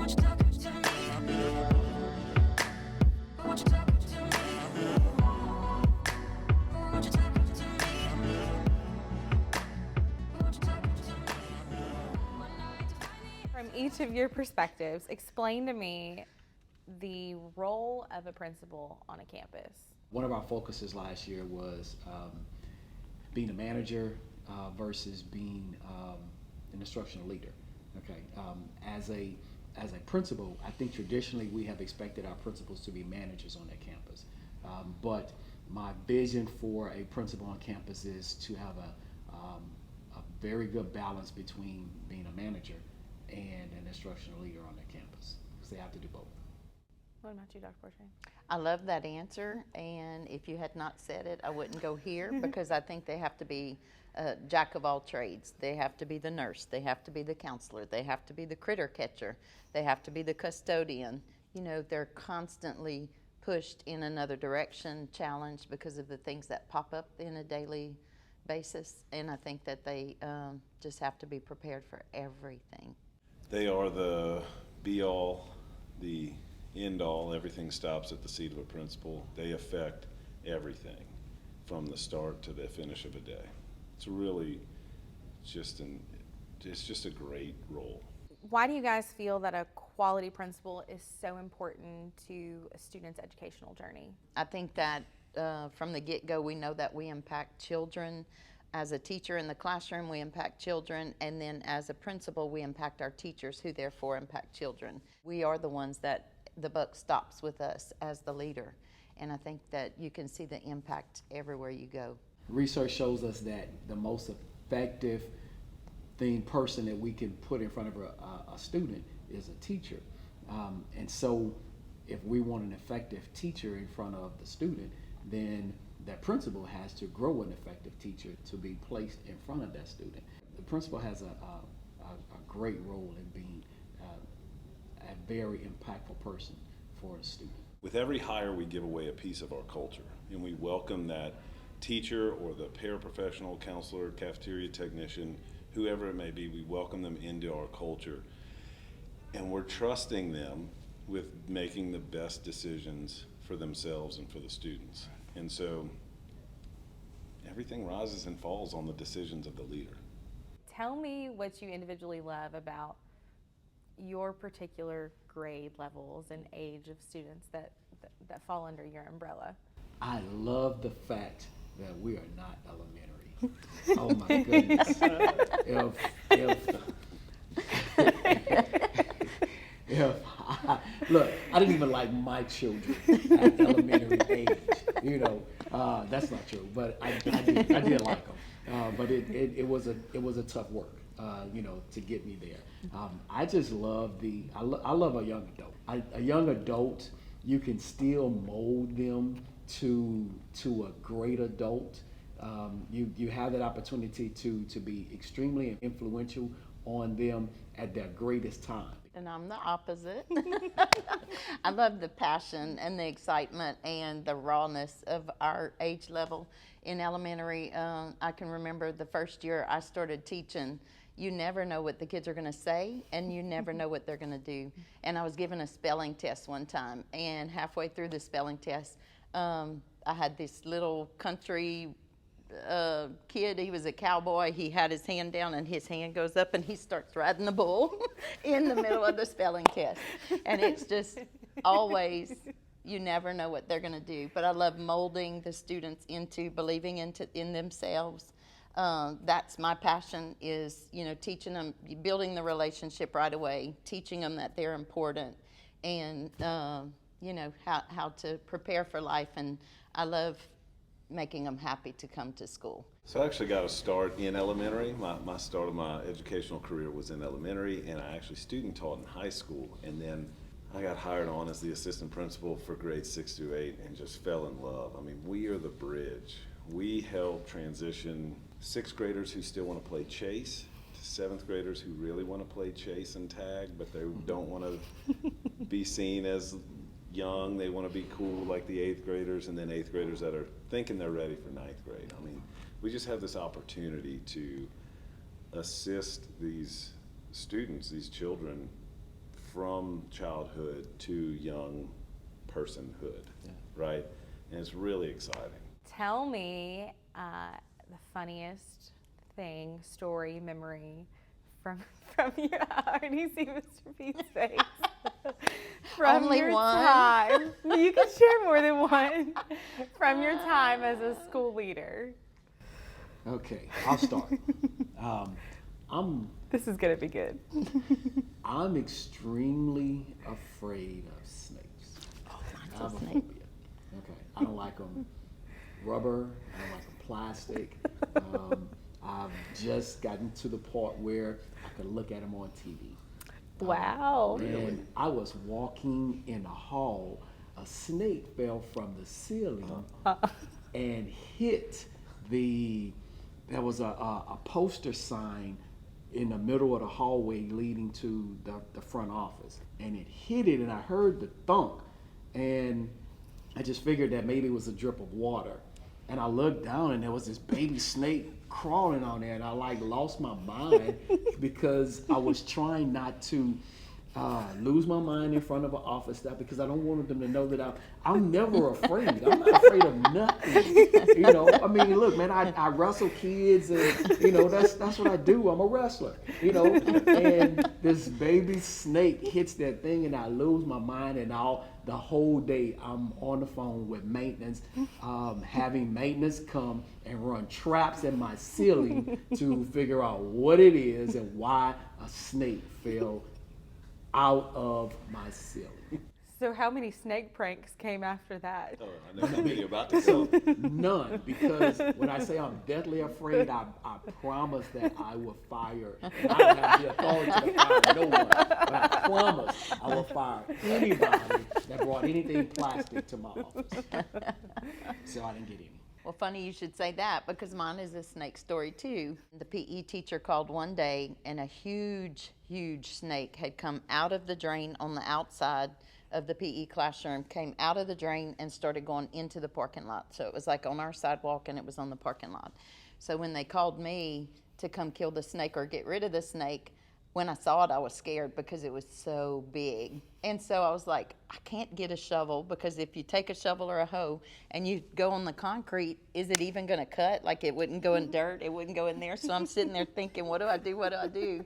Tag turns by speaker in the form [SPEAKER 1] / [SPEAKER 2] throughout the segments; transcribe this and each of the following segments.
[SPEAKER 1] From each of your perspectives, explain to me the role of a principal on a campus.
[SPEAKER 2] One of our focuses last year was being a manager versus being an instructional leader. Okay, as a principal, I think traditionally we have expected our principals to be managers on that campus. But my vision for a principal on campus is to have a very good balance between being a manager and an instructional leader on that campus, because they have to do both.
[SPEAKER 1] What about you, Dr. Porcher?
[SPEAKER 3] I love that answer, and if you had not said it, I wouldn't go here because I think they have to be jack of all trades. They have to be the nurse, they have to be the counselor, they have to be the critter catcher, they have to be the custodian. You know, they're constantly pushed in another direction, challenged because of the things that pop up in a daily basis, and I think that they just have to be prepared for everything.
[SPEAKER 4] They are the be-all, the end-all. Everything stops at the seat of a principal. They affect everything from the start to the finish of a day. It's really just a great role.
[SPEAKER 1] Why do you guys feel that a quality principal is so important to a student's educational journey?
[SPEAKER 3] I think that from the get-go, we know that we impact children. As a teacher in the classroom, we impact children, and then as a principal, we impact our teachers, who therefore impact children. We are the ones that the buck stops with us as the leader, and I think that you can see the impact everywhere you go.
[SPEAKER 2] Research shows us that the most effective person that we can put in front of a student is a teacher. And so if we want an effective teacher in front of the student, then that principal has to grow an effective teacher to be placed in front of that student. The principal has a great role in being a very impactful person for a student.
[SPEAKER 4] With every hire, we give away a piece of our culture, and we welcome that teacher or the paraprofessional, counselor, cafeteria technician, whoever it may be, we welcome them into our culture. And we're trusting them with making the best decisions for themselves and for the students. And so everything rises and falls on the decisions of the leader.
[SPEAKER 1] Tell me what you individually love about your particular grade levels and age of students that fall under your umbrella.
[SPEAKER 2] I love the fact that we are not elementary. Oh my goodness. Look, I didn't even like my children at elementary age. You know, that's not true, but I did like them. But it was a tough work, you know, to get me there. I just love I love a young adult. A young adult, you can still mold them to a great adult. You have that opportunity to be extremely influential on them at their greatest time.
[SPEAKER 3] And I'm the opposite. I love the passion and the excitement and the rawness of our age level in elementary. I can remember the first year I started teaching, you never know what the kids are going to say, and you never know what they're going to do. And I was given a spelling test one time, and halfway through the spelling test, I had this little country kid. He was a cowboy. He had his hand down, and his hand goes up, and he starts riding the bull in the middle of the spelling test. And it's just always, you never know what they're going to do. But I love molding the students into believing in themselves. That's my passion, is, you know, teaching them, building the relationship right away, teaching them that they're important, and you know, how to prepare for life. And I love making them happy to come to school.
[SPEAKER 4] So I actually got a start in elementary. My start of my educational career was in elementary, and I actually student taught in high school, and then I got hired on as the assistant principal for grades 6 through 8 and just fell in love. I mean, we are the bridge. We help transition 6th graders who still want to play chase to 7th graders who really want to play chase and tag, but they don't want to be seen as young. They want to be cool like the 8th graders, and then 8th graders that are thinking they're ready for 9th grade. I mean, we just have this opportunity to assist these students, these children, from childhood to young personhood, right? And it's really exciting.
[SPEAKER 1] Tell me the funniest thing, story, memory from your. I already see Mr. Pete's face. From
[SPEAKER 3] Only
[SPEAKER 1] your
[SPEAKER 3] one?
[SPEAKER 1] time, you can share more than one. From your time as a school leader.
[SPEAKER 2] Okay, I'll start.
[SPEAKER 1] This is gonna be good.
[SPEAKER 2] I'm extremely afraid of snakes. I have a
[SPEAKER 3] snake.
[SPEAKER 2] phobia. Okay, I don't like them rubber. I don't like them plastic. I've just gotten to the part where I could look at them on TV.
[SPEAKER 1] Wow.
[SPEAKER 2] And I was walking in the hall. A snake fell from the ceiling and hit there was a poster sign in the middle of the hallway leading to the front office. And it hit it, and I heard the thunk. And I just figured that maybe it was a drip of water. And I looked down, and there was this baby snake crawling on there, and I lost my mind because I was trying not to lose my mind in front of an office staff, because I don't want them to know that I'm never afraid. I'm not afraid of nothing. You know, I mean, look, man, I wrestle kids, and you know that's what I do. I'm a wrestler. You know, and this baby snake hits that thing, and I lose my mind, and the whole day I'm on the phone with maintenance, having maintenance come and run traps in my ceiling to figure out what it is and why a snake fell out of my ceiling.
[SPEAKER 1] So how many snake pranks came after that?
[SPEAKER 4] Oh, I know how many you're about to tell.
[SPEAKER 2] None, because when I say I'm deathly afraid, I promise that I will fire. And I don't have the authority to fire no one, but I promise I will fire anybody that brought anything plastic to my office. So I didn't get any.
[SPEAKER 3] Well, funny you should say that, because mine is a snake story too. The PE teacher called one day, and a huge snake had come out of the drain on the outside of the PE classroom, came out of the drain and started going into the parking lot. So it was like on our sidewalk, and it was on the parking lot. So when they called me to come kill the snake or get rid of the snake, when I saw it, I was scared because it was so big. And so I was like, I can't get a shovel, because if you take a shovel or a hoe and you go on the concrete, is it even gonna cut? Like, it wouldn't go in dirt, it wouldn't go in there. So I'm sitting there thinking, what do I do?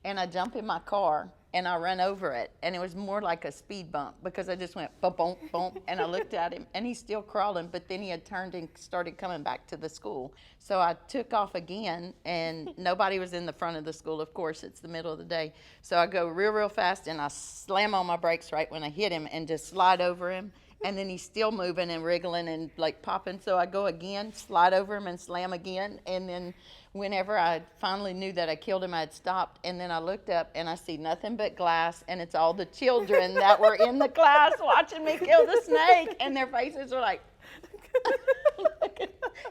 [SPEAKER 3] And I jump in my car and I run over it. And it was more like a speed bump, because I just went bump, bump, bump. And I looked at him, and he's still crawling, but then he had turned and started coming back to the school. So I took off again, and nobody was in the front of the school. Of course, it's the middle of the day. So I go real fast, and I slam on my brakes right when I hit him and just slide over him. And then he's still moving and wriggling and like popping. So I go again, slide over him and slam again. And then whenever I finally knew that I killed him, I had stopped. And then I looked up and I see nothing but glass. And it's all the children that were in the class watching me kill the snake. And their faces were like.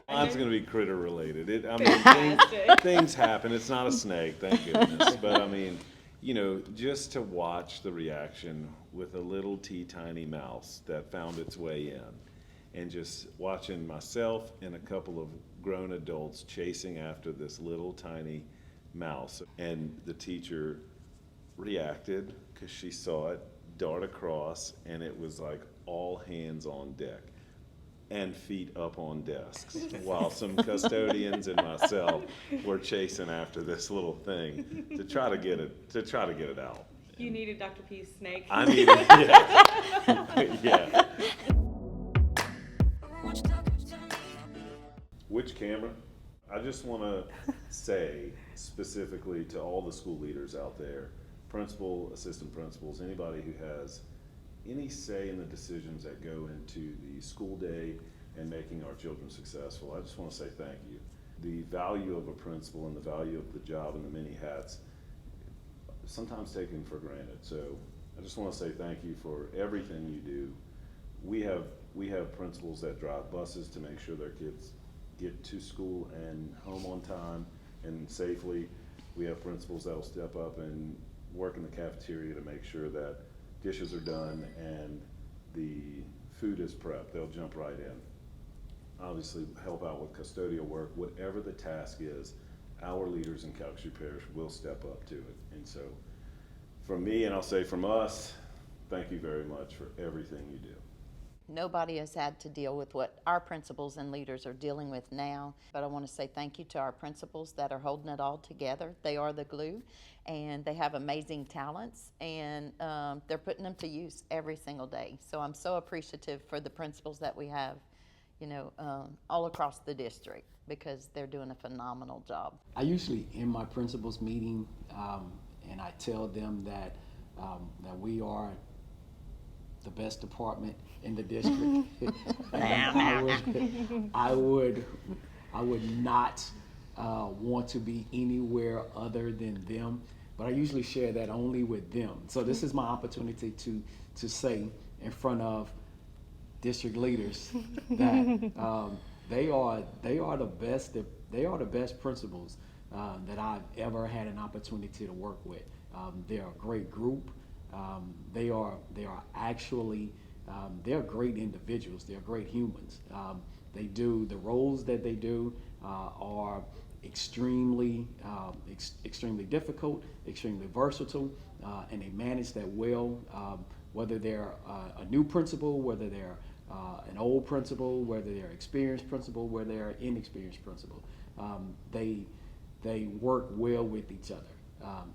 [SPEAKER 4] Mine's going to be critter related. Things happen. It's not a snake, thank goodness. But I mean, you know, just to watch the reaction with a little tiny mouse that found its way in, and just watching myself and a couple of grown adults chasing after this little tiny mouse. And the teacher reacted because she saw it dart across, and it was like all hands on deck and feet up on desks, while some custodians and myself were chasing after this little thing to try to get it out.
[SPEAKER 5] You needed Dr. P's snake.
[SPEAKER 4] I needed, yeah. Which camera? I just want to say specifically to all the school leaders out there, principal, assistant principals, anybody who has any say in the decisions that go into the school day and making our children successful, I just want to say thank you. The value of a principal and the value of the job and the many hats, sometimes taken for granted. So I just want to say thank you for everything you do. We have principals that drive buses to make sure their kids get to school and home on time and safely. We have principals that will step up and work in the cafeteria to make sure that dishes are done and the food is prepped. They'll jump right in. Obviously help out with custodial work. Whatever the task is, our leaders in Calcasieu Parish will step up to it. And so from me, and I'll say from us, thank you very much for everything you do.
[SPEAKER 3] Nobody has had to deal with what our principals and leaders are dealing with now, but I want to say thank you to our principals that are holding it all together. They are the glue, and they have amazing talents, and they're putting them to use every single day. So I'm so appreciative for the principals that we have, all across the district, because they're doing a phenomenal job.
[SPEAKER 2] I usually in my principals meeting, and I tell them that we are the best department in the district. And I would not want to be anywhere other than them. But I usually share that only with them. So this is my opportunity to say in front of district leaders that they are the best. They are the best principals that I've ever had an opportunity to work with. They're a great group. They are actually they're great individuals. They're great humans. They do the roles that they do are extremely difficult, extremely versatile, and they manage that well. Whether they're a new principal, whether they're an old principal, whether they're experienced principal, whether they're inexperienced principal, they work well with each other,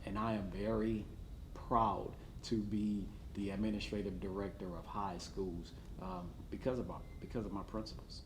[SPEAKER 2] and I am very proud to be the administrative director of high schools because of my principals.